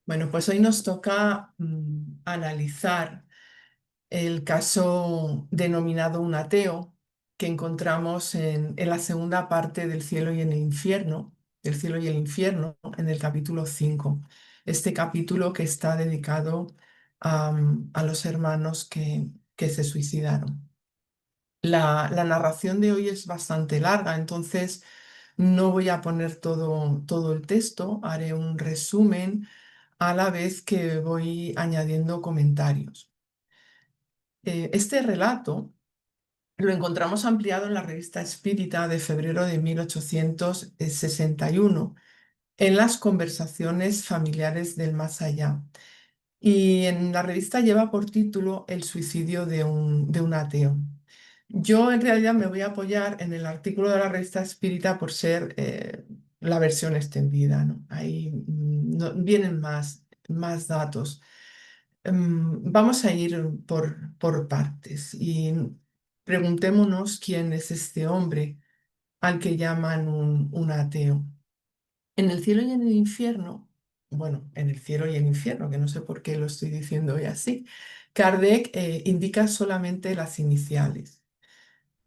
Bueno, pues hoy nos toca analizar el caso denominado un ateo que encontramos en la segunda parte del cielo y en el infierno, del cielo y el infierno, en el capítulo 5. Este capítulo que está dedicado a los hermanos que se suicidaron. La narración de hoy es bastante larga, entonces no voy a poner todo el texto, haré un resumen a la vez que voy añadiendo comentarios. Este relato lo encontramos ampliado en la Revista Espírita de febrero de 1861, en las conversaciones familiares del más allá. Y en la revista lleva por título El suicidio de un ateo. Yo en realidad me voy a apoyar en el artículo de la revista Espírita por ser la versión extendida, ¿no? Ahí vienen más datos. Vamos a ir por partes y preguntémonos quién es este hombre al que llaman un ateo. En el cielo y en el infierno, bueno, en el cielo y el infierno, que no sé por qué lo estoy diciendo hoy así, Kardec indica solamente las iniciales,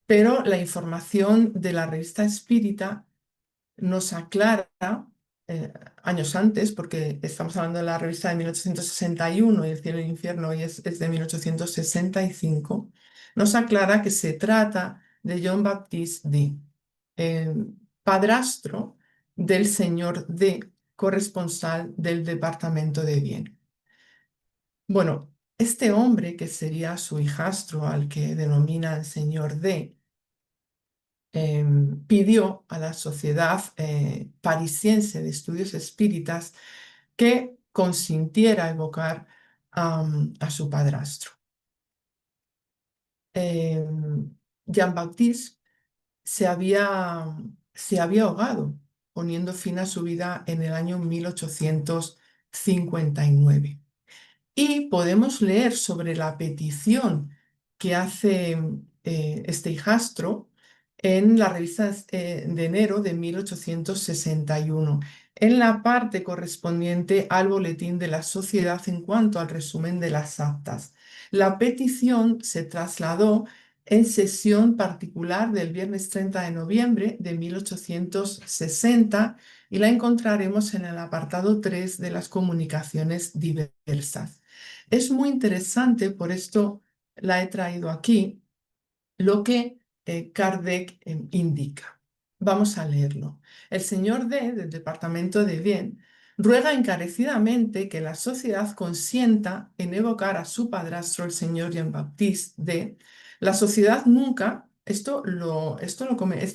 pero la información de la revista Espírita nos aclara, eh, años antes, porque estamos hablando de la revista de 1861 y el cielo y el infierno hoy es de 1865, nos aclara que se trata de Jean-Baptiste D., eh, padrastro del señor D., corresponsal del departamento de Viena. Bueno, este hombre, que sería su hijastro al que denomina el señor D., pidió a la Sociedad Parisiense de Estudios Espíritas que consintiera evocar a su padrastro. Jean-Baptiste se había ahogado, poniendo fin a su vida en el año 1859. Y podemos leer sobre la petición que hace este hijastro en la revista de enero de 1861, en la parte correspondiente al boletín de la sociedad en cuanto al resumen de las actas. La petición se trasladó en sesión particular del viernes 30 de noviembre de 1860 y la encontraremos en el apartado 3 de las comunicaciones diversas. Es muy interesante, por esto la he traído aquí, lo que Kardec indica. Vamos a leerlo. El señor D, del Departamento de Bien, ruega encarecidamente que la sociedad consienta en evocar a su padrastro, el señor Jean-Baptiste D. La sociedad nunca, este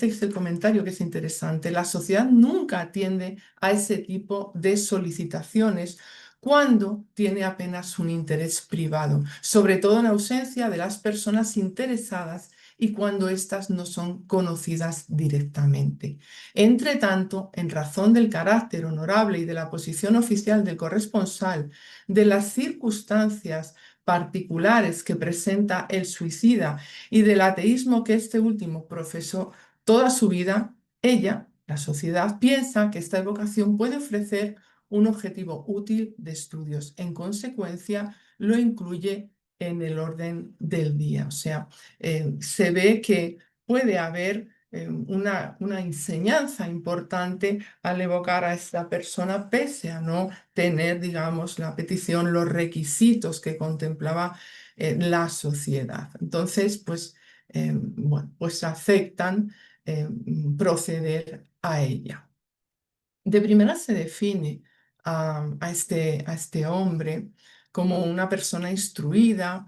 es el comentario que es interesante, la sociedad nunca atiende a ese tipo de solicitaciones cuando tiene apenas un interés privado, sobre todo en ausencia de las personas interesadas y cuando éstas no son conocidas directamente. Entre tanto, en razón del carácter honorable y de la posición oficial del corresponsal, de las circunstancias particulares que presenta el suicida y del ateísmo que este último profesó toda su vida, ella, la sociedad, piensa que esta evocación puede ofrecer un objetivo útil de estudios. En consecuencia, lo incluye en el orden del día. O sea, se ve que puede haber una enseñanza importante al evocar a esta persona, pese a no tener, digamos, la petición, los requisitos que contemplaba la sociedad. Entonces, pues, bueno, pues aceptan proceder a ella. De primera se define a este hombre como una persona instruida,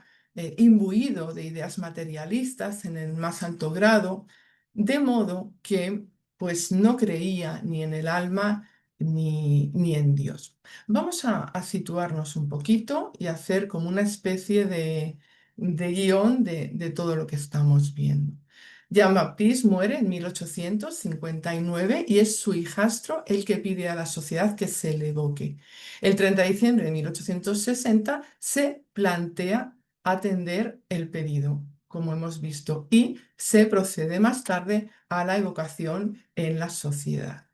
imbuido de ideas materialistas en el más alto grado, de modo que pues no creía ni en el alma ni en Dios. Vamos a situarnos un poquito y hacer como una especie de guión de todo lo que estamos viendo. Jean-Baptiste muere en 1859 y es su hijastro el que pide a la sociedad que se le evoque. El 30 de diciembre de 1860 se plantea atender el pedido, como hemos visto, y se procede más tarde a la evocación en la sociedad.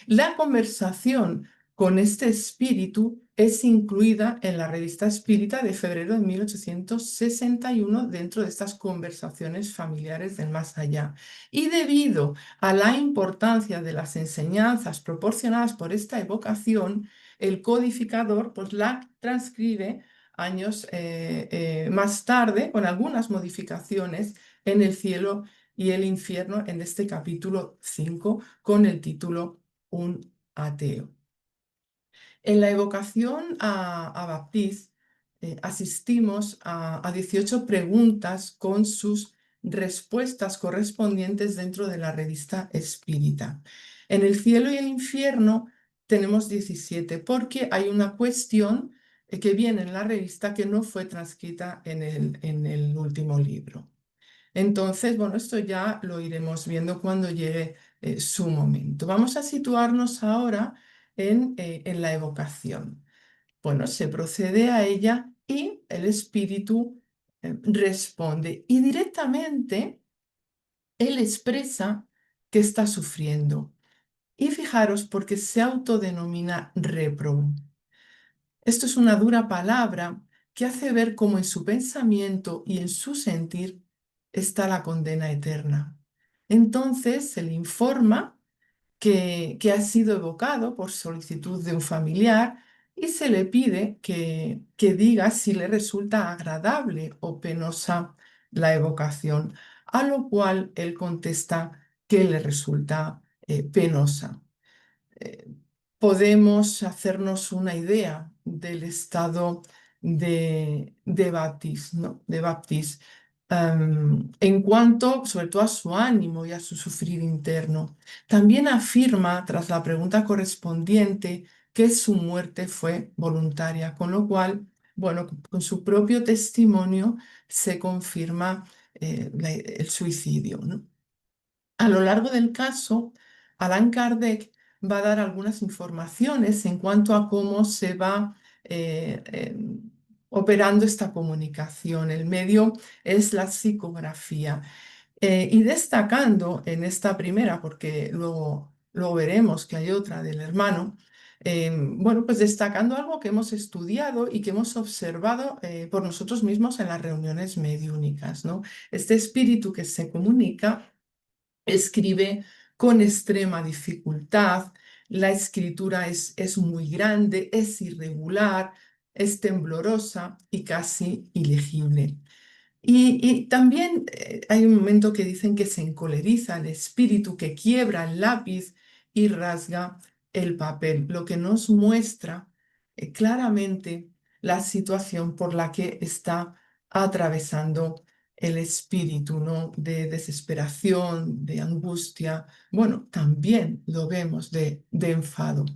La conversación con este espíritu es incluida en la Revista Espírita de febrero de 1861 dentro de estas conversaciones familiares del más allá. Y debido a la importancia de las enseñanzas proporcionadas por esta evocación, el codificador pues, la transcribe años más tarde, con algunas modificaciones, en el cielo y el infierno, en este capítulo 5, con el título Un ateo. En la evocación a Baptiste asistimos a 18 preguntas con sus respuestas correspondientes dentro de la revista Espírita. En el cielo y el infierno tenemos 17 porque hay una cuestión que viene en la revista que no fue transcrita en el último libro. Entonces, bueno, esto ya lo iremos viendo cuando llegue su momento. Vamos a situarnos ahora en la evocación. Bueno, se procede a ella y el espíritu responde y directamente él expresa que está sufriendo. Y fijaros porque se autodenomina réprobo. Esto es una dura palabra que hace ver cómo en su pensamiento y en su sentir está la condena eterna. Entonces se le informa que ha sido evocado por solicitud de un familiar y se le pide que diga si le resulta agradable o penosa la evocación, a lo cual él contesta que le resulta penosa. eh, Podemos hacernos una idea del estado de Baptiste, ¿no? De Baptiste, en cuanto sobre todo a su ánimo y a su sufrir interno. También afirma, tras la pregunta correspondiente, que su muerte fue voluntaria, con lo cual, bueno, con su propio testimonio se confirma el suicidio, ¿no? A lo largo del caso, Allan Kardec va a dar algunas informaciones en cuanto a cómo se va operando esta comunicación. El medio es la psicografía. Y destacando en esta primera, porque luego veremos que hay otra del hermano, bueno, pues destacando algo que hemos estudiado y que hemos observado por nosotros mismos en las reuniones mediúnicas, ¿no? Este espíritu que se comunica escribe con extrema dificultad, la escritura es muy grande, es irregular, es temblorosa y casi ilegible. Y también hay un momento que dicen que se encoleriza el espíritu, que quiebra el lápiz y rasga el papel, lo que nos muestra claramente la situación por la que está atravesando el espíritu, ¿no? De desesperación, de angustia. Bueno, también lo vemos de enfado.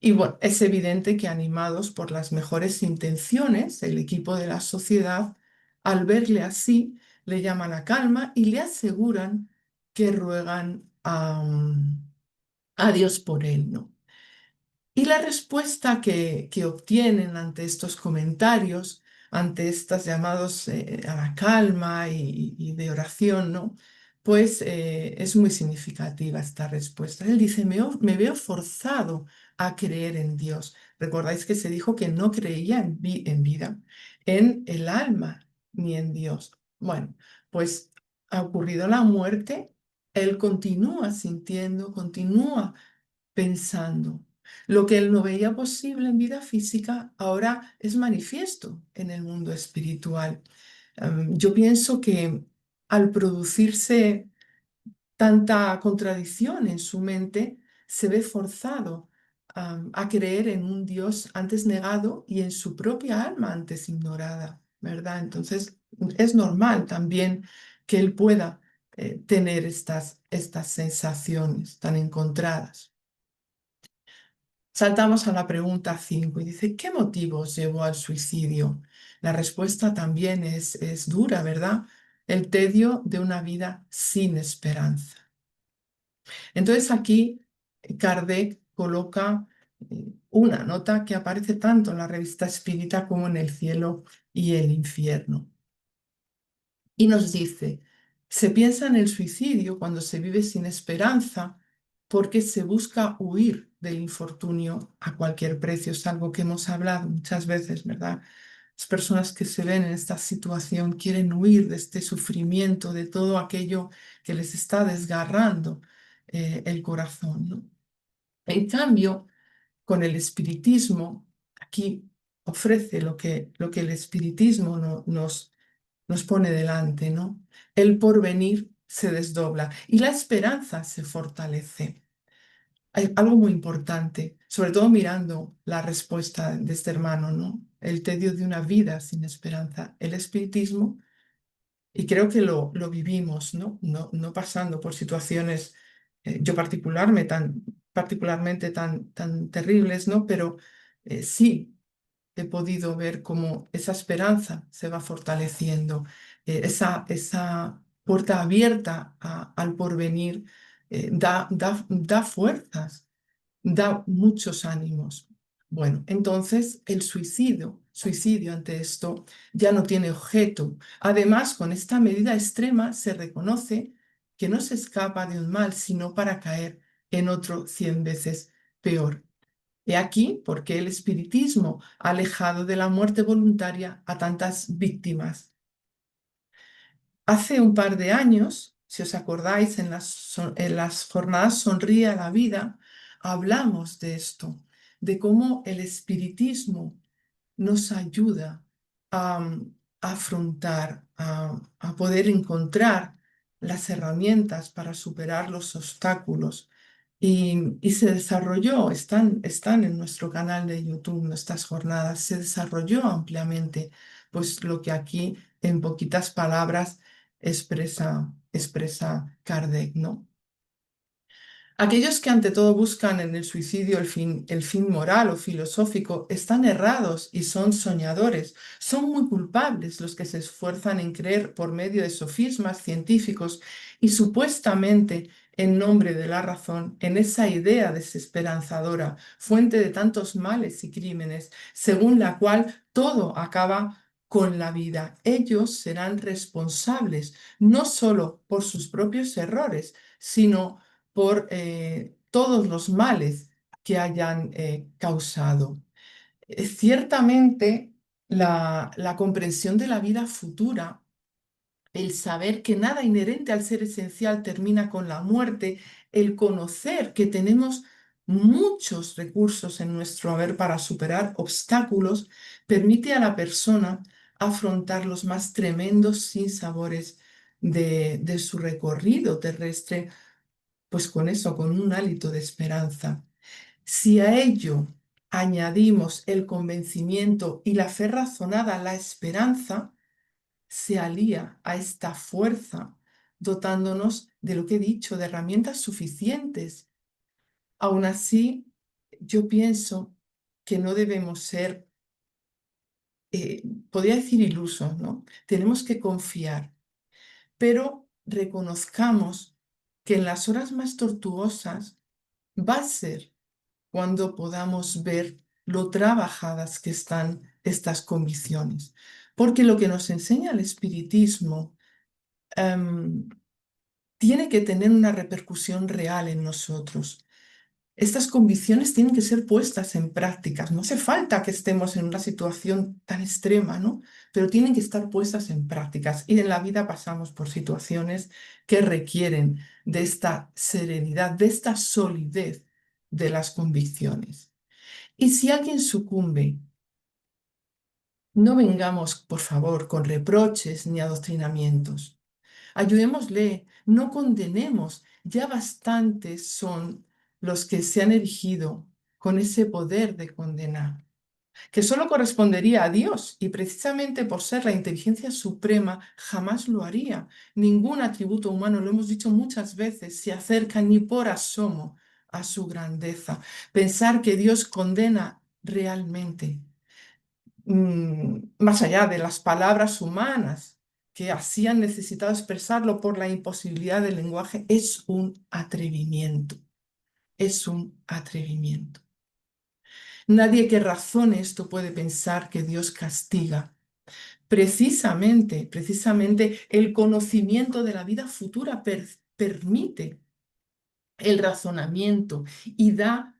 Y bueno, es evidente que animados por las mejores intenciones, el equipo de la sociedad, al verle así, le llaman a calma y le aseguran que ruegan a Dios por él, ¿no? Y la respuesta que obtienen ante estos comentarios, ante estos llamados a la calma y de oración, ¿no? Pues es muy significativa esta respuesta. Él dice, me veo forzado a creer en Dios. Recordáis que se dijo que no creía en vida, en el alma, ni en Dios. Bueno, pues ha ocurrido la muerte, él continúa sintiendo, continúa pensando. Lo que él no veía posible en vida física ahora es manifiesto en el mundo espiritual. Yo pienso que al producirse tanta contradicción en su mente, se ve forzado a creer en un Dios antes negado y en su propia alma antes ignorada, ¿verdad? Entonces es normal también que él pueda tener estas sensaciones tan encontradas. Saltamos a la pregunta 5 y dice, ¿qué motivos llevó al suicidio? La respuesta también es dura, ¿verdad? El tedio de una vida sin esperanza. Entonces aquí Kardec coloca una nota que aparece tanto en la revista Espírita como en El cielo y el infierno. Y nos dice, se piensa en el suicidio cuando se vive sin esperanza porque se busca huir del infortunio a cualquier precio. Es algo que hemos hablado muchas veces, ¿verdad? Las personas que se ven en esta situación quieren huir de este sufrimiento, de todo aquello que les está desgarrando el corazón, ¿no? En cambio, con el espiritismo, aquí ofrece lo que el espiritismo nos pone delante, ¿no? El porvenir se desdobla y la esperanza se fortalece. Hay algo muy importante, sobre todo mirando la respuesta de este hermano, ¿no? El tedio de una vida sin esperanza. El espiritismo, y creo que lo vivimos, ¿no? No pasando por situaciones, yo particularmente tan terribles, ¿no? Pero sí he podido ver cómo esa esperanza se va fortaleciendo, esa puerta abierta al porvenir, da fuerzas, da muchos ánimos. Bueno, entonces el suicidio ante esto ya no tiene objeto. Además, con esta medida extrema se reconoce que no se escapa de un mal, sino para caer en otro 100 veces peor. He aquí por qué el espiritismo ha alejado de la muerte voluntaria a tantas víctimas. Hace un par de años, si os acordáis, en las jornadas Sonríe a la Vida, hablamos de esto, de cómo el espiritismo nos ayuda a afrontar, a poder encontrar las herramientas para superar los obstáculos. Y se desarrolló, están en nuestro canal de YouTube nuestras jornadas, se desarrolló ampliamente, pues lo que aquí en poquitas palabras expresa Kardec, ¿no? Aquellos que ante todo buscan en el suicidio el fin moral o filosófico están errados y son soñadores. Son muy culpables los que se esfuerzan en creer por medio de sofismas científicos y supuestamente en nombre de la razón en esa idea desesperanzadora, fuente de tantos males y crímenes, según la cual todo acaba con la vida. Ellos serán responsables no solo por sus propios errores, sino por todos los males que hayan causado. Ciertamente, la comprensión de la vida futura, el saber que nada inherente al ser esencial termina con la muerte, el conocer que tenemos muchos recursos en nuestro haber para superar obstáculos, permite a la persona afrontar los más tremendos sinsabores de su recorrido terrestre, pues con eso, con un hálito de esperanza. Si a ello añadimos el convencimiento y la fe razonada, la esperanza se alía a esta fuerza, dotándonos de lo que he dicho, de herramientas suficientes. Aún así, yo pienso que no debemos ser, podría decir ilusos, ¿no? Tenemos que confiar, pero reconozcamos que en las horas más tortuosas va a ser cuando podamos ver lo trabajadas que están estas convicciones. Porque lo que nos enseña el espiritismo em, tiene que tener una repercusión real en nosotros. Estas convicciones tienen que ser puestas en prácticas. No hace falta que estemos en una situación tan extrema, ¿no? Pero tienen que estar puestas en prácticas. Y en la vida pasamos por situaciones que requieren de esta serenidad, de esta solidez de las convicciones. Y si alguien sucumbe, no vengamos, por favor, con reproches ni adoctrinamientos. Ayudémosle, no condenemos. Ya bastantes son los que se han erigido con ese poder de condenar, que solo correspondería a Dios y precisamente por ser la inteligencia suprema jamás lo haría. Ningún atributo humano, lo hemos dicho muchas veces, se acerca ni por asomo a su grandeza. Pensar que Dios condena realmente más allá de las palabras humanas que así han necesitado expresarlo por la imposibilidad del lenguaje, es un atrevimiento, es un atrevimiento. Nadie que razone esto puede pensar que Dios castiga. Precisamente el conocimiento de la vida futura permite el razonamiento y da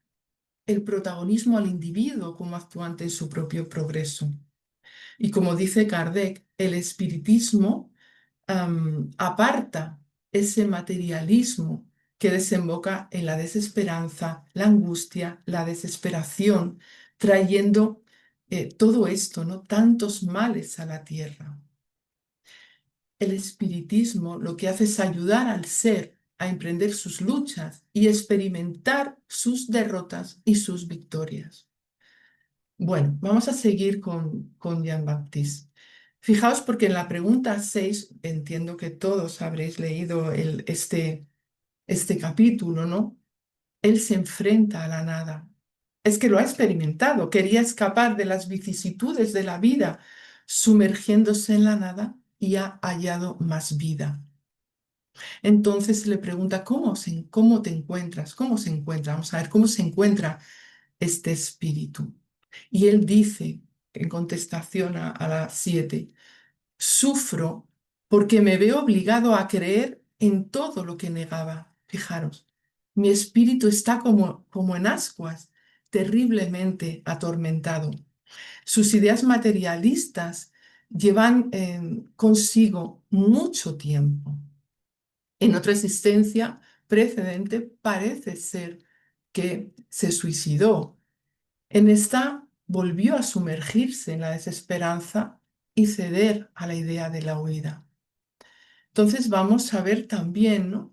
el protagonismo al individuo como actuante en su propio progreso. Y como dice Kardec, el espiritismo aparta ese materialismo que desemboca en la desesperanza, la angustia, la desesperación, trayendo todo esto, ¿no? Tantos males a la tierra. El espiritismo lo que hace es ayudar al ser a emprender sus luchas y experimentar sus derrotas y sus victorias. Bueno, vamos a seguir con Jean-Baptiste. Fijaos porque en la pregunta 6 entiendo que todos habréis leído este capítulo, ¿no? Él se enfrenta a la nada. Es que lo ha experimentado, quería escapar de las vicisitudes de la vida, sumergiéndose en la nada y ha hallado más vida. Entonces se le pregunta, ¿cómo te encuentras? ¿Cómo se encuentra? Vamos a ver, ¿cómo se encuentra este espíritu? Y él dice, en contestación a la 7, sufro porque me veo obligado a creer en todo lo que negaba. Fijaros, mi espíritu está como en ascuas, terriblemente atormentado. Sus ideas materialistas llevan consigo mucho tiempo. En otra existencia precedente parece ser que se suicidó. En esta volvió a sumergirse en la desesperanza y ceder a la idea de la huida. Entonces vamos a ver también, ¿no?,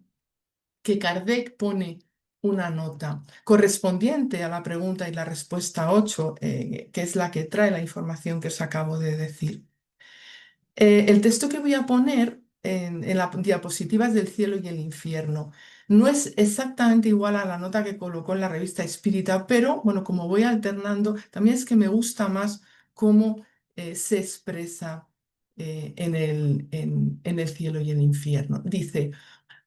que Kardec pone una nota correspondiente a la pregunta y la respuesta 8, que es la que trae la información que os acabo de decir. El texto que voy a poner en la diapositiva es del cielo y el infierno. No es exactamente igual a la nota que colocó en la revista Espírita, pero bueno, como voy alternando, también es que me gusta más cómo se expresa en el cielo y el infierno. Dice,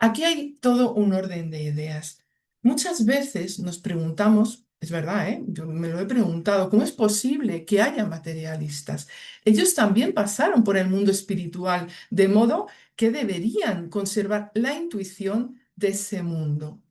aquí hay todo un orden de ideas. Muchas veces nos preguntamos, es verdad, ¿eh? Yo me lo he preguntado, ¿cómo es posible que haya materialistas? Ellos también pasaron por el mundo espiritual, de modo que deberían conservar la intuición de ese mundo.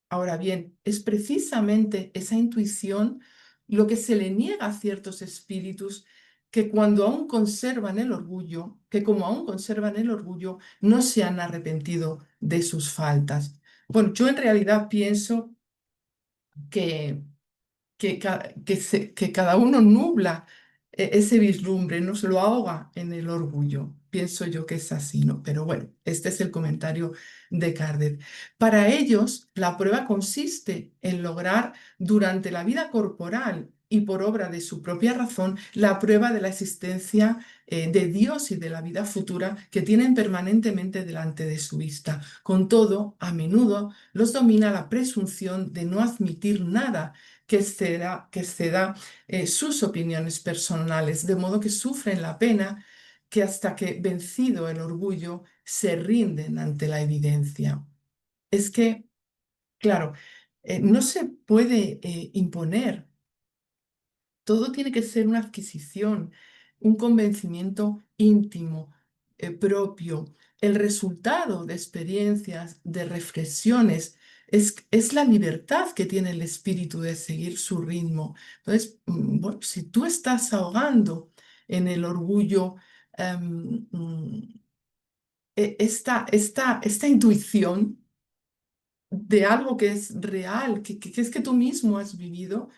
Ahora bien, es precisamente esa intuición lo que se le niega a ciertos espíritus que cuando aún conservan el orgullo, que como aún conservan el orgullo, no se han arrepentido de sus faltas. Bueno, yo en realidad pienso que que cada uno nubla ese vislumbre, nos lo ahoga en el orgullo. Pienso yo que es así, ¿no? Pero bueno, este es el comentario de Kardec. Para ellos, la prueba consiste en lograr durante la vida corporal y por obra de su propia razón la prueba de la existencia de Dios y de la vida futura que tienen permanentemente delante de su vista. Con todo, a menudo los domina la presunción de no admitir nada que exceda sus opiniones personales, de modo que sufren la pena que hasta que vencido el orgullo se rinden ante la evidencia. Es que, claro, no se puede imponer, todo tiene que ser una adquisición, un convencimiento íntimo, propio. El resultado de experiencias, de reflexiones, es la libertad que tiene el espíritu de seguir su ritmo. Entonces, bueno, si tú estás ahogando en el orgullo, esta intuición de algo que es real, que es que tú mismo has vivido,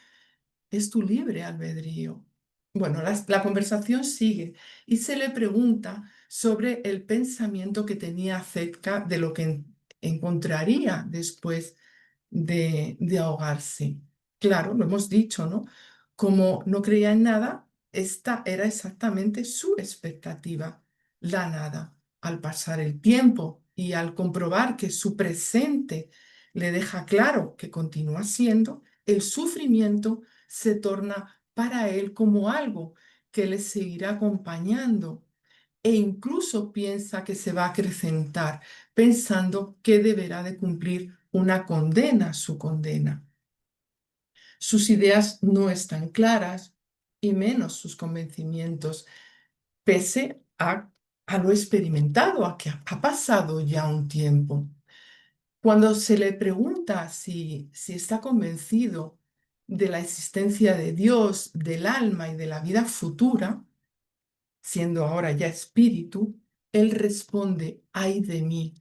es tu libre albedrío. Bueno, la conversación sigue y se le pregunta sobre el pensamiento que tenía acerca de lo que encontraría después de ahogarse. Claro, lo hemos dicho, ¿no? Como no creía en nada, esta era exactamente su expectativa, la nada. Al pasar el tiempo y al comprobar que su presente le deja claro que continúa siendo, el sufrimiento se torna para él como algo que le seguirá acompañando e incluso piensa que se va a acrecentar, pensando que deberá de cumplir una condena, su condena. Sus ideas no están claras y menos sus convencimientos, pese a lo experimentado, a que ha pasado ya un tiempo. Cuando se le pregunta si está convencido de la existencia de Dios, del alma y de la vida futura, siendo ahora ya espíritu, él responde, ay de mí,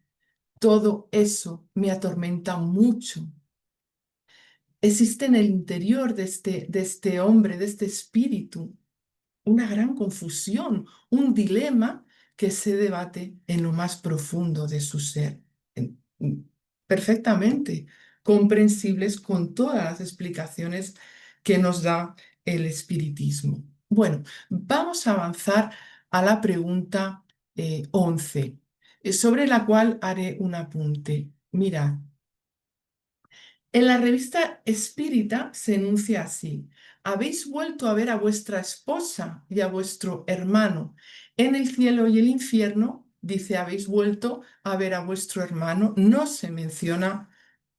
todo eso me atormenta mucho. Existe en el interior de este hombre, de este espíritu, una gran confusión, un dilema que se debate en lo más profundo de su ser. Perfectamente comprensibles con todas las explicaciones que nos da el espiritismo. Bueno, vamos a avanzar a la pregunta 11, sobre la cual haré un apunte. Mirad. En la revista Espírita se enuncia así: habéis vuelto a ver a vuestra esposa y a vuestro hermano. En el cielo y el infierno dice habéis vuelto a ver a vuestro hermano. No se menciona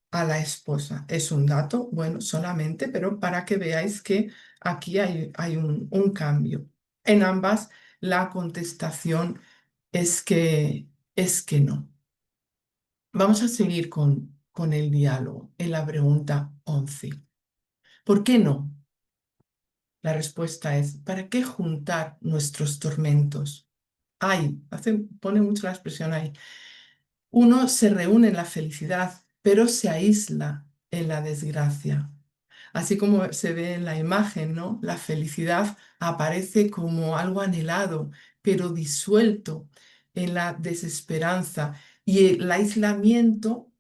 a la esposa. Es un dato, bueno, solamente, pero para que veáis que aquí hay un cambio. En ambas la contestación es que no. Vamos a seguir con el diálogo en la pregunta 11. ¿Por qué no? La respuesta es, ¿para qué juntar nuestros tormentos? Pone mucho la expresión ahí. Uno se reúne en la felicidad, pero se aísla en la desgracia. Así como se ve en la imagen, ¿no? La felicidad aparece como algo anhelado, pero disuelto en la desesperanza. Y el aislamiento,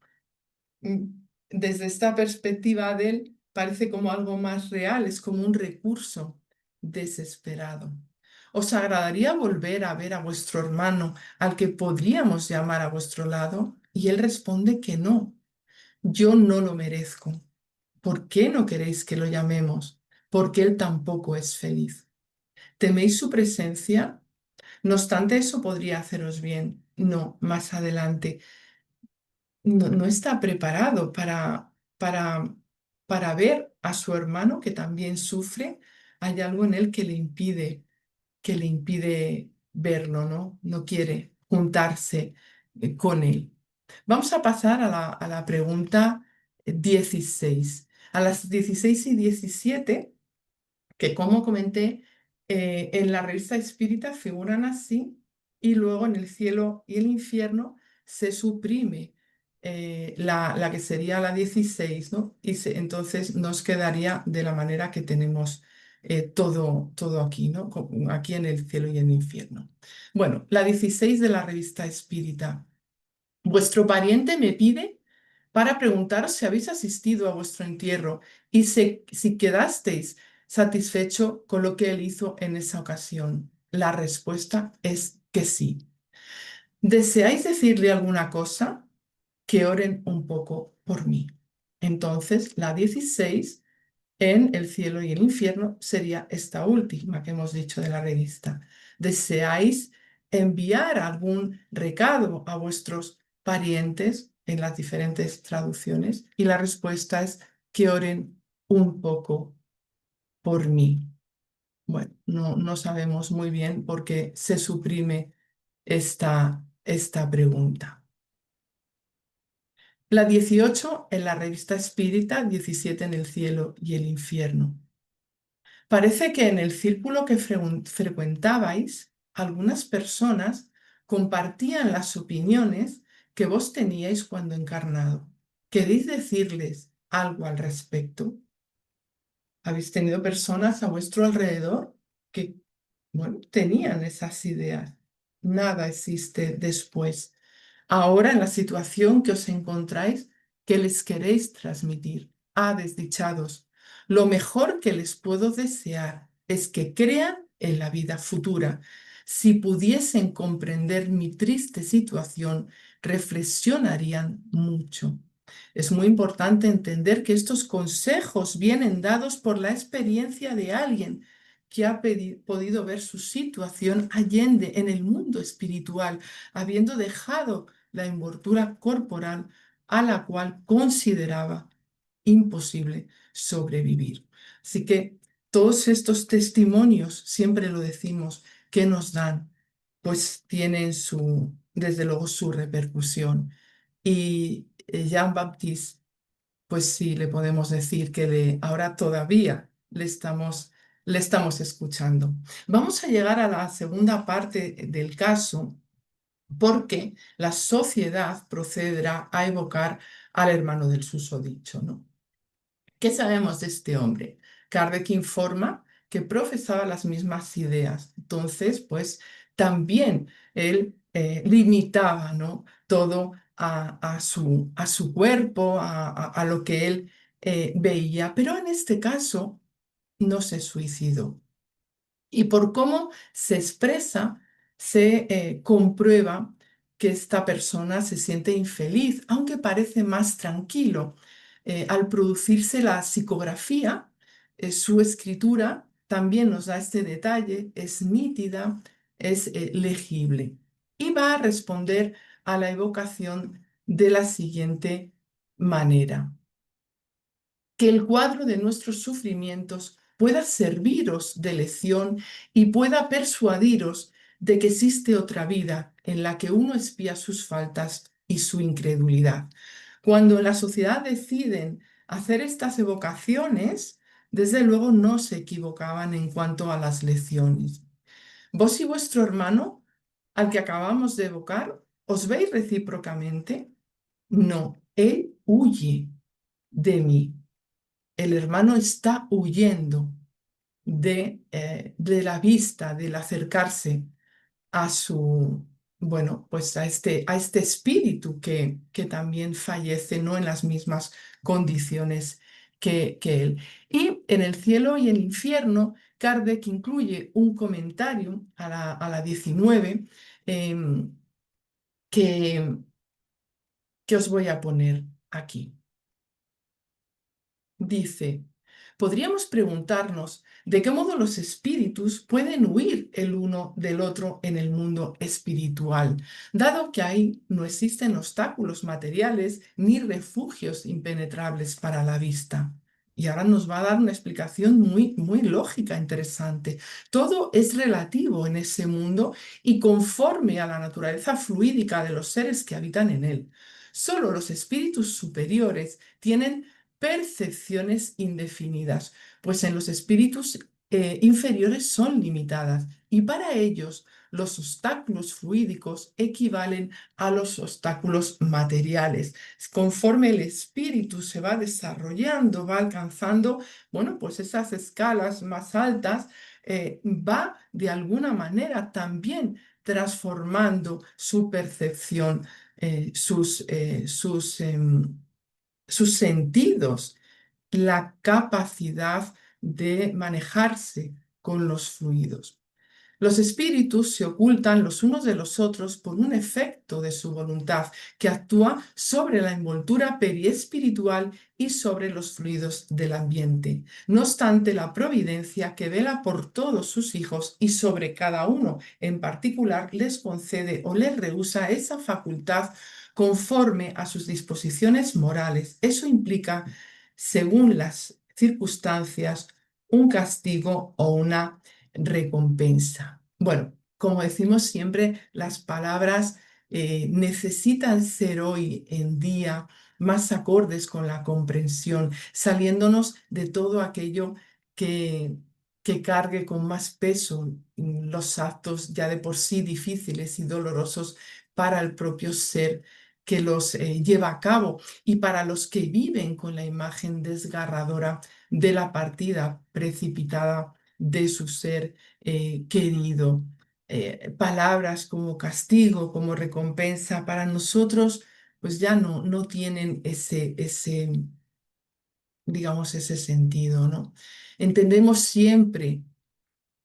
mm, desde esta perspectiva de él, parece como algo más real, es como un recurso desesperado. ¿Os agradaría volver a ver a vuestro hermano al que podríamos llamar a vuestro lado? Y él responde que no, yo no lo merezco. ¿Por qué no queréis que lo llamemos? Porque él tampoco es feliz. ¿Teméis su presencia? No obstante, eso podría haceros bien. No, más adelante no está preparado para ver a su hermano que también sufre. Hay algo en él que le impide verlo, ¿no? No quiere juntarse con él. Vamos a pasar a la pregunta 16. A las 16 y 17, que como comenté, en la revista Espírita figuran así, y luego en el cielo y el infierno se suprime la que sería la 16, ¿no? Entonces nos quedaría de la manera que tenemos todo aquí, ¿no? Aquí en el cielo y en el infierno. Bueno, la 16 de la revista Espírita. Vuestro pariente me pide para preguntaros si habéis asistido a vuestro entierro y si quedasteis satisfecho con lo que él hizo en esa ocasión. La respuesta es que sí. ¿Deseáis decirle alguna cosa? Que oren un poco por mí. Entonces, la 16 en el cielo y el infierno sería esta última que hemos dicho de la revista. ¿Deseáis enviar algún recado a vuestros parientes en las diferentes traducciones? Y la respuesta es que oren un poco por mí. Bueno, no sabemos muy bien por qué se suprime esta pregunta. La 18 en la revista Espírita, 17 en el cielo y el infierno. Parece que en el círculo que frecuentabais, algunas personas compartían las opiniones que vos teníais cuando encarnado. ¿Queréis decirles algo al respecto? ¿Habéis tenido personas a vuestro alrededor que, bueno, tenían esas ideas? Nada existe después. Ahora, en la situación que os encontráis, ¿qué les queréis transmitir? Desdichados, lo mejor que les puedo desear es que crean en la vida futura. Si pudiesen comprender mi triste situación, reflexionarían mucho. Es muy importante entender que estos consejos vienen dados por la experiencia de alguien que ha podido ver su situación allende en el mundo espiritual, habiendo dejado la envoltura corporal a la cual consideraba imposible sobrevivir. Así que todos estos testimonios, siempre lo decimos, que nos dan, pues tienen desde luego su repercusión. Y Jean-Baptiste, pues sí, le podemos decir que ahora todavía le estamos escuchando. Vamos a llegar a la segunda parte del caso porque la sociedad procederá a evocar al hermano del susodicho, ¿no? ¿Qué sabemos de este hombre? Kardec informa que profesaba las mismas ideas. Entonces, pues también él limitaba, ¿no? Todo a su cuerpo, a lo que él veía. Pero en este caso no se suicidó. Y por cómo se expresa, se comprueba que esta persona se siente infeliz, aunque parece más tranquilo. Al producirse la psicografía, su escritura también nos da este detalle, es nítida, es legible. Y va a responder a la evocación de la siguiente manera: que el cuadro de nuestros sufrimientos pueda serviros de lección y pueda persuadiros de que existe otra vida en la que uno expía sus faltas y su incredulidad. Cuando en la sociedad deciden hacer estas evocaciones, desde luego no se equivocaban en cuanto a las lecciones. Vos y vuestro hermano, al que acabamos de evocar, ¿os veis recíprocamente? No, él huye de mí. El hermano está huyendo de la vista, del acercarse a su, bueno, pues a este espíritu que también fallece, no en las mismas condiciones que él. Y en el cielo y el infierno, Kardec incluye un comentario a la 19 em, que, que os voy a poner aquí. Dice, podríamos preguntarnos de qué modo los espíritus pueden huir el uno del otro en el mundo espiritual, dado que ahí no existen obstáculos materiales ni refugios impenetrables para la vista. Y ahora nos va a dar una explicación muy lógica, interesante. Todo es relativo en ese mundo y conforme a la naturaleza fluídica de los seres que habitan en él. Solo los espíritus superiores tienen percepciones indefinidas, pues en los espíritus inferiores son limitadas y para ellos los obstáculos fluídicos equivalen a los obstáculos materiales. Conforme el espíritu se va desarrollando, va alcanzando, bueno, pues esas escalas más altas, va de alguna manera también transformando su percepción, sus sentidos, la capacidad de manejarse con los fluidos. Los espíritus se ocultan los unos de los otros por un efecto de su voluntad que actúa sobre la envoltura periespiritual y sobre los fluidos del ambiente. No obstante, la providencia que vela por todos sus hijos y sobre cada uno en particular les concede o les rehúsa esa facultad conforme a sus disposiciones morales. Eso implica, según las circunstancias, un castigo o una recompensa. Bueno, como decimos siempre, las palabras necesitan ser hoy en día más acordes con la comprensión, saliéndonos de todo aquello que, que cargue con más peso los actos ya de por sí difíciles y dolorosos para el propio ser que los lleva a cabo y para los que viven con la imagen desgarradora de la partida precipitada de su ser querido. Palabras como castigo, como recompensa, para nosotros, pues ya no tienen digamos, ese sentido, ¿no? Entendemos siempre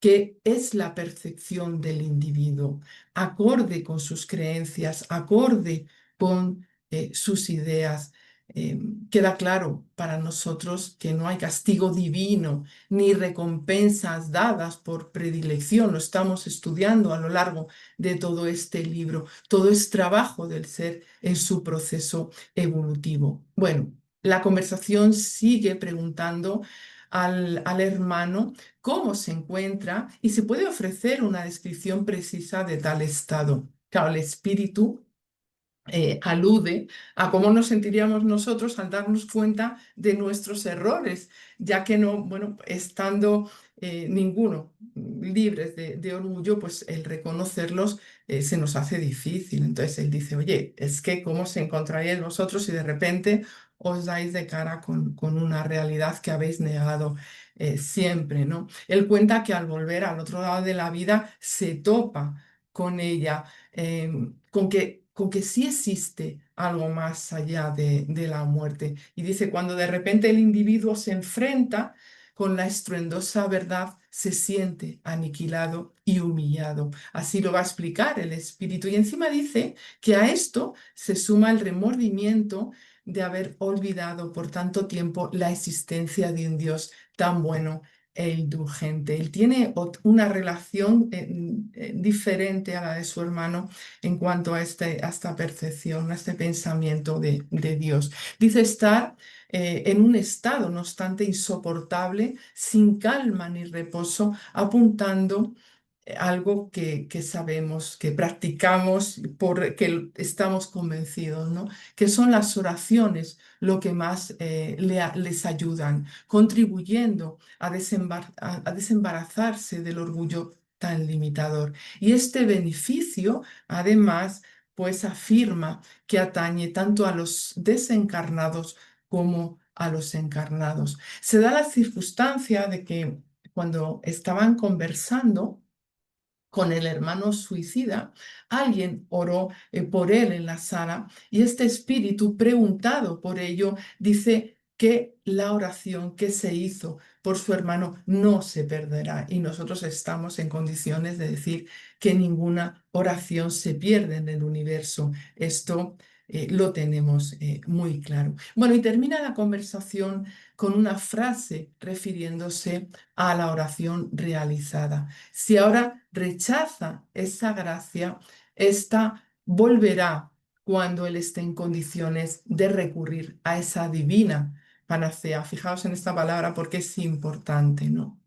que es la percepción del individuo, acorde con sus creencias, acorde con sus ideas. Queda claro para nosotros que no hay castigo divino ni recompensas dadas por predilección. Lo estamos estudiando a lo largo de todo este libro. Todo es trabajo del ser en su proceso evolutivo. Bueno, la conversación sigue preguntando al hermano cómo se encuentra y se puede ofrecer una descripción precisa de tal estado. Claro, el espíritu alude a cómo nos sentiríamos nosotros al darnos cuenta de nuestros errores, ya que no, bueno, estando ninguno libres de orgullo, pues el reconocerlos se nos hace difícil. Entonces él dice, oye, es que cómo se encontraríais vosotros si de repente os dais de cara con una realidad que habéis negado siempre, ¿no? Él cuenta que al volver al otro lado de la vida se topa con ella, con que sí existe algo más allá de la muerte. Y dice, cuando de repente el individuo se enfrenta con la estruendosa verdad, se siente aniquilado y humillado. Así lo va a explicar el espíritu. Y encima dice que a esto se suma el remordimiento de haber olvidado por tanto tiempo la existencia de un Dios tan bueno e indulgente. Él tiene una relación diferente a la de su hermano en cuanto a esta percepción, a este pensamiento de Dios. Dice estar en un estado, no obstante, insoportable, sin calma ni reposo, apuntando algo que sabemos, que practicamos, porque estamos convencidos, ¿no? Que son las oraciones lo que más les ayudan, contribuyendo a desembarazarse del orgullo tan limitador. Y este beneficio, además, pues afirma que atañe tanto a los desencarnados como a los encarnados. Se da la circunstancia de que cuando estaban conversando, con el hermano suicida, alguien oró por él en la sala y este espíritu, preguntado por ello, dice que la oración que se hizo por su hermano no se perderá y nosotros estamos en condiciones de decir que ninguna oración se pierde en el universo. Esto lo tenemos muy claro. Bueno, y termina la conversación con una frase refiriéndose a la oración realizada. Si ahora rechaza esa gracia, esta volverá cuando él esté en condiciones de recurrir a esa divina panacea. Fijaos en esta palabra porque es importante, ¿no?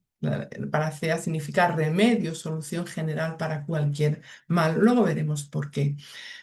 Panacea significa remedio, solución general para cualquier mal. Luego veremos por qué.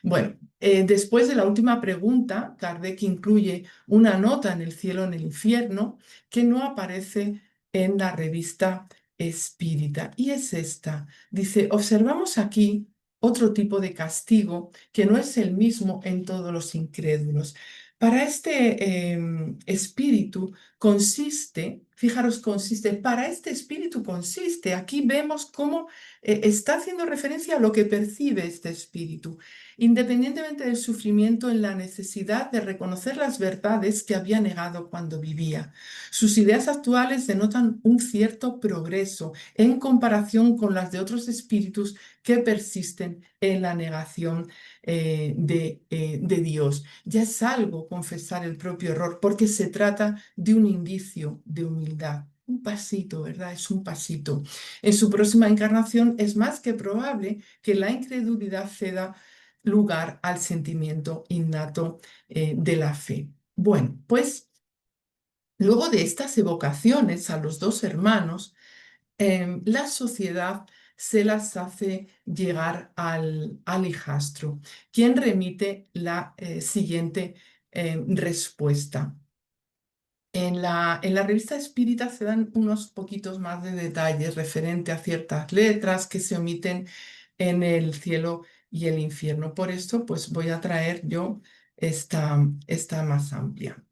Bueno, después de la última pregunta, Kardec incluye una nota en el cielo, en el infierno, que no aparece en la revista espírita. Y es esta. Dice, observamos aquí otro tipo de castigo que no es el mismo en todos los incrédulos. Para este espíritu consiste, fijaros, consiste, para este espíritu consiste, aquí vemos cómo está haciendo referencia a lo que percibe este espíritu, independientemente del sufrimiento, en la necesidad de reconocer las verdades que había negado cuando vivía. Sus ideas actuales denotan un cierto progreso en comparación con las de otros espíritus que persisten en la negación de Dios. Ya es algo confesar el propio error porque se trata de un indicio de humildad. Un pasito, ¿verdad? Es un pasito. En su próxima encarnación es más que probable que la incredulidad ceda lugar al sentimiento innato de la fe. Bueno, pues luego de estas evocaciones a los dos hermanos, la sociedad se las hace llegar al hijastro, quien remite la siguiente respuesta. En la revista espírita se dan unos poquitos más de detalles referente a ciertas letras que se omiten en el cielo y el infierno. Por esto, pues voy a traer yo esta más amplia.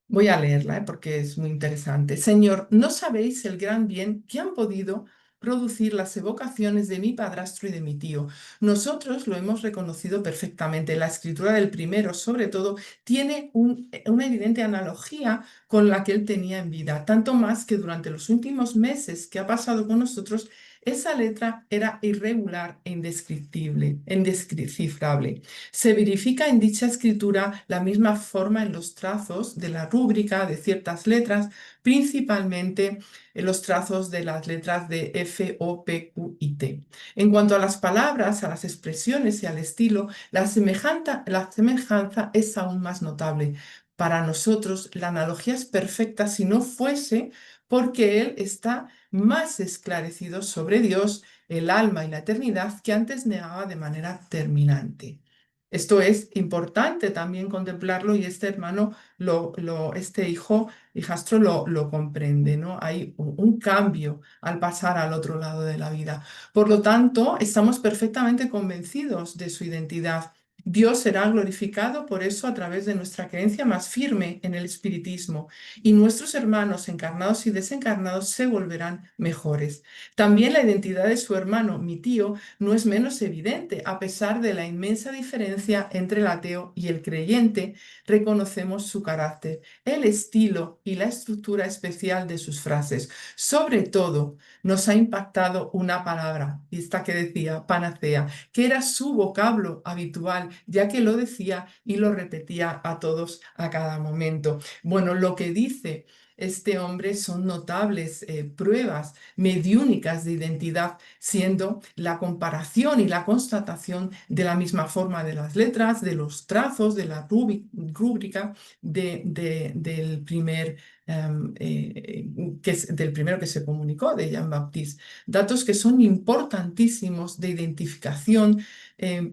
Voy a leerla, porque es muy interesante. Señor, no sabéis el gran bien que han podido producir las evocaciones de mi padrastro y de mi tío. Nosotros lo hemos reconocido perfectamente. La escritura del primero, sobre todo, tiene una evidente analogía con la que él tenía en vida, tanto más que durante los últimos meses que ha pasado con nosotros, esa letra era irregular e indescriptible, indescifrable. Se verifica en dicha escritura la misma forma en los trazos de la rúbrica de ciertas letras, principalmente en los trazos de las letras de F, O, P, Q y T. En cuanto a las palabras, a las expresiones y al estilo, la semejanza es aún más notable. Para nosotros, la analogía es perfecta si no fuese porque Él está más esclarecido sobre Dios, el alma y la eternidad que antes negaba de manera terminante. Esto es importante también contemplarlo y este hermano, este hijastro lo comprende, ¿no? Hay un cambio al pasar al otro lado de la vida. Por lo tanto, estamos perfectamente convencidos de su identidad. Dios será glorificado por eso a través de nuestra creencia más firme en el espiritismo y nuestros hermanos encarnados y desencarnados se volverán mejores. También la identidad de su hermano, mi tío, no es menos evidente. A pesar de la inmensa diferencia entre el ateo y el creyente, reconocemos su carácter, el estilo y la estructura especial de sus frases. Sobre todo, nos ha impactado una palabra, y esta que decía, panacea, que era su vocablo habitual, ya que lo decía y lo repetía a todos a cada momento. Bueno, lo que dice este hombre son notables pruebas mediúnicas de identidad, siendo la comparación y la constatación de la misma forma de las letras, de los trazos, de la rúbrica del primer del primero que se comunicó, de Jean-Baptiste. Datos que son importantísimos de identificación eh,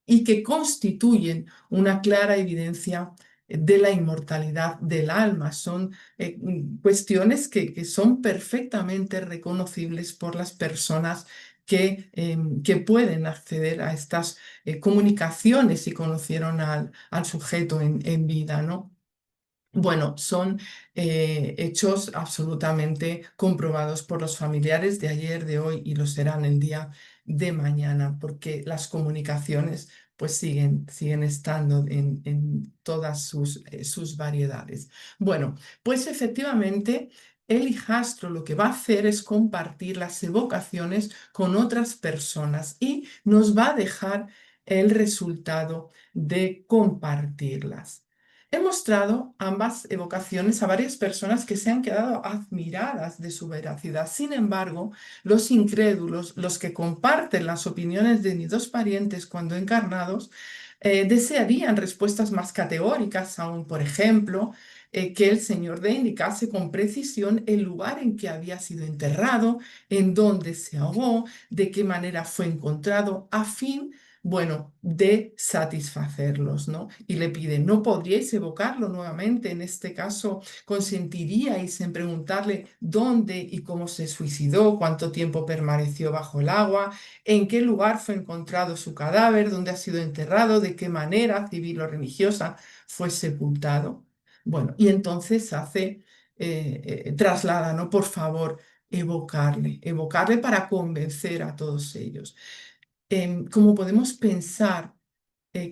y que constituyen una clara evidencia de la inmortalidad del alma. Son cuestiones que son perfectamente reconocibles por las personas que pueden acceder a estas comunicaciones y conocieron al sujeto en vida, ¿no? Bueno, son hechos absolutamente comprobados por los familiares de ayer, de hoy y lo serán el día de mañana, porque las comunicaciones pues siguen estando en todas sus variedades. Bueno, pues efectivamente el hijastro lo que va a hacer es compartir las evocaciones con otras personas y nos va a dejar el resultado de compartirlas. He mostrado ambas evocaciones a varias personas que se han quedado admiradas de su veracidad. Sin embargo, los incrédulos, los que comparten las opiniones de mis dos parientes cuando encarnados, desearían respuestas más categóricas aún. Por ejemplo, que el Señor le indicase con precisión el lugar en que había sido enterrado, en dónde se ahogó, de qué manera fue encontrado, a fin bueno, de satisfacerlos, ¿no? Y le piden, ¿no podríais evocarlo nuevamente? En este caso, ¿consentiríais en preguntarle dónde y cómo se suicidó, cuánto tiempo permaneció bajo el agua, en qué lugar fue encontrado su cadáver, dónde ha sido enterrado, de qué manera civil o religiosa fue sepultado? Bueno, y entonces traslada, ¿no? Por favor, evocarle para convencer a todos ellos. Como podemos pensar,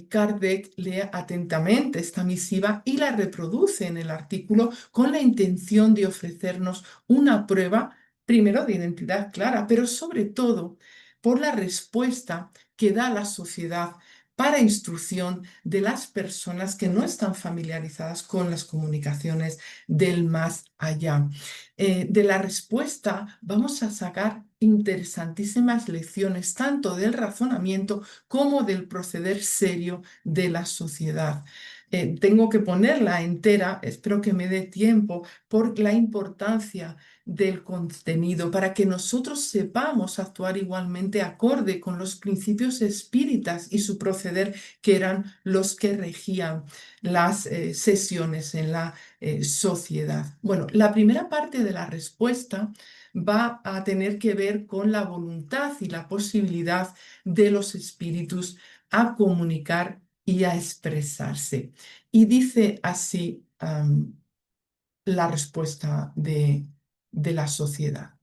Kardec lee atentamente esta misiva y la reproduce en el artículo con la intención de ofrecernos una prueba, primero de identidad clara, pero sobre todo por la respuesta que da la sociedad para instrucción de las personas que no están familiarizadas con las comunicaciones del más allá. De la respuesta vamos a sacar interesantísimas lecciones, tanto del razonamiento como del proceder serio de la sociedad. Tengo que ponerla entera, espero que me dé tiempo, por la importancia del contenido, para que nosotros sepamos actuar igualmente acorde con los principios espíritas y su proceder, que eran los que regían las sesiones en la sociedad. Bueno, la primera parte de la respuesta va a tener que ver con la voluntad y la posibilidad de los espíritus a comunicar y a expresarse. Y dice así la respuesta de la sociedad.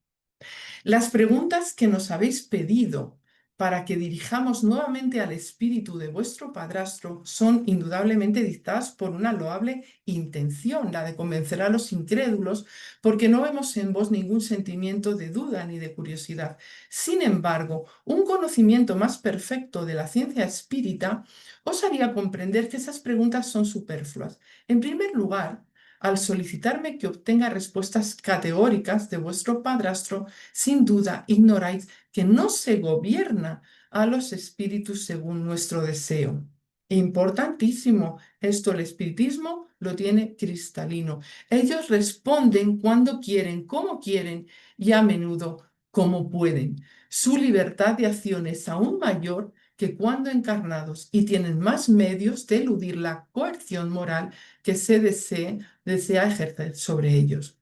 Las preguntas que nos habéis pedido para que dirijamos nuevamente al espíritu de vuestro padrastro son indudablemente dictadas por una loable intención, la de convencer a los incrédulos, porque no vemos en vos ningún sentimiento de duda ni de curiosidad. Sin embargo, un conocimiento más perfecto de la ciencia espírita os haría comprender que esas preguntas son superfluas. En primer lugar, al solicitarme que obtenga respuestas categóricas de vuestro padrastro, sin duda ignoráis que no se gobierna a los espíritus según nuestro deseo. Importantísimo, esto el espiritismo lo tiene cristalino. Ellos responden cuando quieren, como quieren y a menudo como pueden. Su libertad de acción es aún mayor que cuando encarnados y tienen más medios de eludir la coerción moral que se desea ejercer sobre ellos.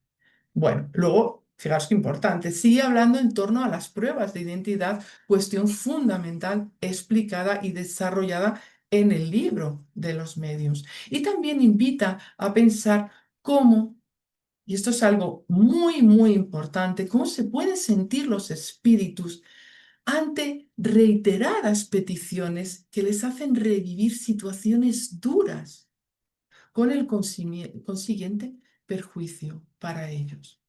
Bueno, luego, fijaos qué importante, sigue hablando en torno a las pruebas de identidad, cuestión fundamental explicada y desarrollada en el libro de los medios. Y también invita a pensar cómo, y esto es algo muy, muy importante, cómo se pueden sentir los espíritus ante reiteradas peticiones que les hacen revivir situaciones duras, con el consiguiente perjuicio para ellos.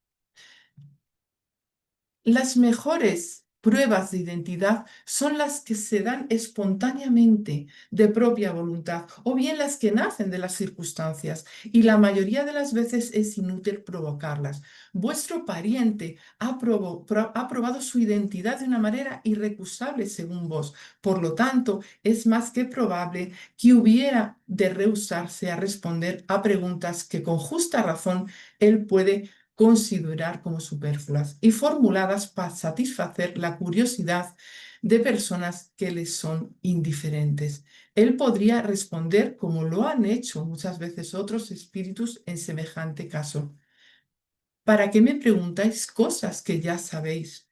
Las mejores pruebas de identidad son las que se dan espontáneamente, de propia voluntad, o bien las que nacen de las circunstancias, y la mayoría de las veces es inútil provocarlas. Vuestro pariente ha probado su identidad de una manera irrecusable según vos. Por lo tanto, es más que probable que hubiera de rehusarse a responder a preguntas que con justa razón él puede considerar como superfluas y formuladas para satisfacer la curiosidad de personas que les son indiferentes. Él podría responder como lo han hecho muchas veces otros espíritus en semejante caso. ¿Para qué me preguntáis cosas que ya sabéis?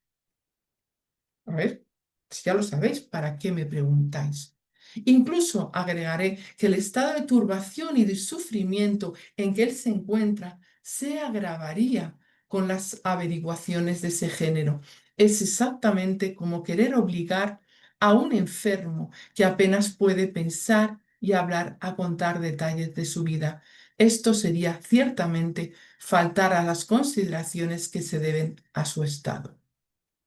A ver, si ya lo sabéis, ¿para qué me preguntáis? Incluso agregaré que el estado de turbación y de sufrimiento en que él se encuentra se agravaría con las averiguaciones de ese género. Es exactamente como querer obligar a un enfermo que apenas puede pensar y hablar a contar detalles de su vida. Esto sería ciertamente faltar a las consideraciones que se deben a su estado.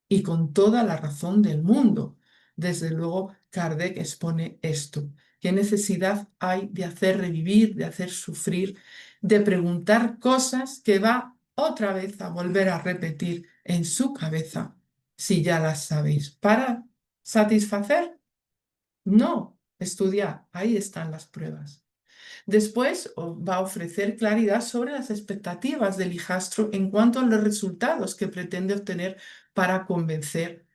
Y con toda la razón del mundo. Desde luego, Kardec expone esto. ¿Qué necesidad hay de hacer revivir, de hacer sufrir, de preguntar cosas que va otra vez a volver a repetir en su cabeza si ya las sabéis? ¿Para satisfacer? No, estudiar. Ahí están las pruebas. Después va a ofrecer claridad sobre las expectativas del hijastro en cuanto a los resultados que pretende obtener para convencer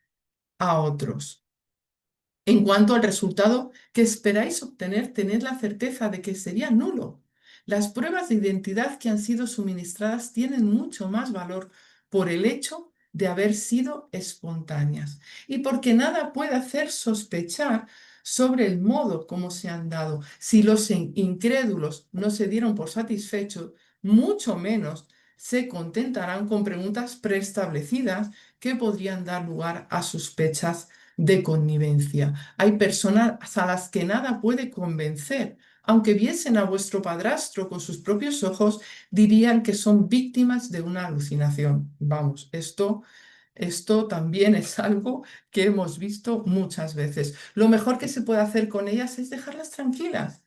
a otros. En cuanto al resultado que esperáis obtener, tened la certeza de que sería nulo. Las pruebas de identidad que han sido suministradas tienen mucho más valor por el hecho de haber sido espontáneas y porque nada puede hacer sospechar sobre el modo como se han dado. Si los incrédulos no se dieron por satisfechos, mucho menos se contentarán con preguntas preestablecidas que podrían dar lugar a sospechas de connivencia. Hay personas a las que nada puede convencer. Aunque viesen a vuestro padrastro con sus propios ojos, dirían que son víctimas de una alucinación. Vamos, esto también es algo que hemos visto muchas veces. Lo mejor que se puede hacer con ellas es dejarlas tranquilas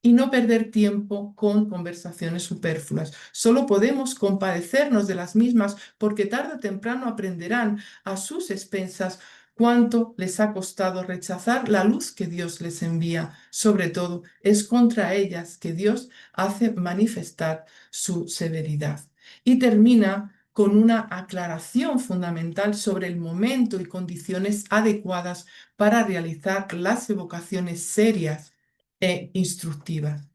y no perder tiempo con conversaciones superfluas. Solo podemos compadecernos de las mismas porque tarde o temprano aprenderán a sus expensas cuánto les ha costado rechazar la luz que Dios les envía. Sobre todo, es contra ellas que Dios hace manifestar su severidad. Y termina con una aclaración fundamental sobre el momento y condiciones adecuadas para realizar las evocaciones serias e instructivas.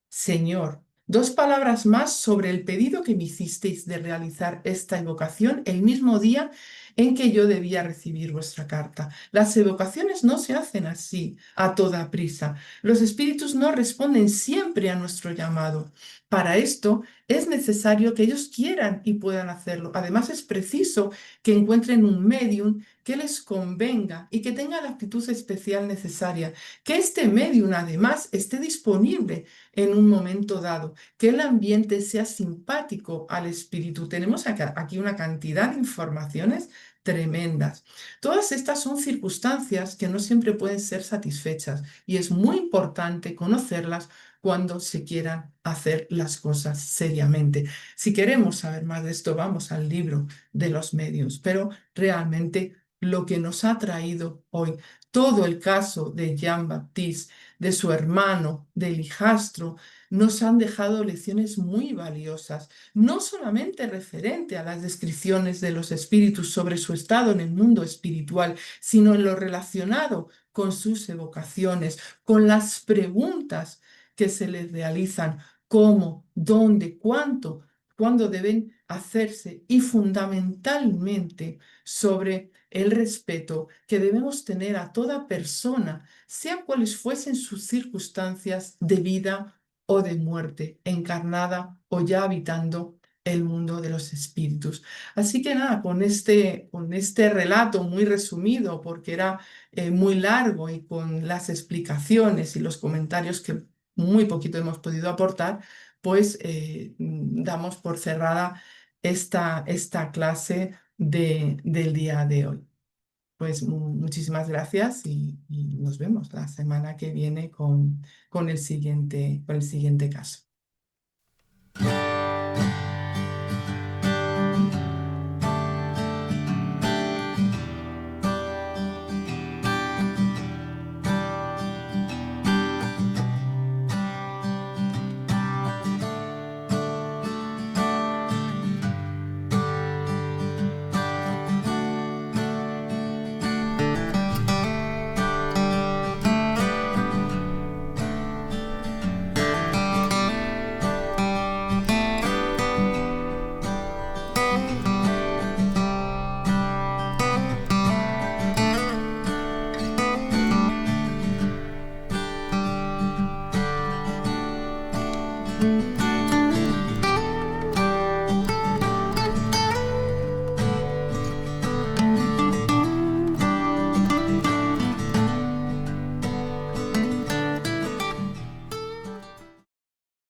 Señor, dos palabras más sobre el pedido que me hicisteis de realizar esta evocación el mismo día en que yo debía recibir vuestra carta. Las evocaciones no se hacen así, a toda prisa. Los espíritus no responden siempre a nuestro llamado. Para esto es necesario que ellos quieran y puedan hacerlo. Además, es preciso que encuentren un medium que les convenga y que tenga la actitud especial necesaria. Que este medium, además, esté disponible en un momento dado, que el ambiente sea simpático al espíritu. Tenemos aquí una cantidad de informaciones tremendas. Todas estas son circunstancias que no siempre pueden ser satisfechas y es muy importante conocerlas cuando se quieran hacer las cosas seriamente. Si queremos saber más de esto, vamos al libro de los medios, pero realmente lo que nos ha traído hoy todo el caso de Jean-Baptiste, de su hermano, del hijastro, nos han dejado lecciones muy valiosas, no solamente referente a las descripciones de los espíritus sobre su estado en el mundo espiritual, sino en lo relacionado con sus evocaciones, con las preguntas que se les realizan, cómo, dónde, cuánto, cuándo deben hacerse y fundamentalmente sobre el respeto que debemos tener a toda persona, sea cuales fuesen sus circunstancias de vida o de muerte, encarnada o ya habitando el mundo de los espíritus. Así que nada, con este relato muy resumido, porque era muy largo y con las explicaciones y los comentarios que muy poquito hemos podido aportar, pues damos por cerrada esta clase del día de hoy. Pues muchísimas gracias y nos vemos la semana que viene con el siguiente caso.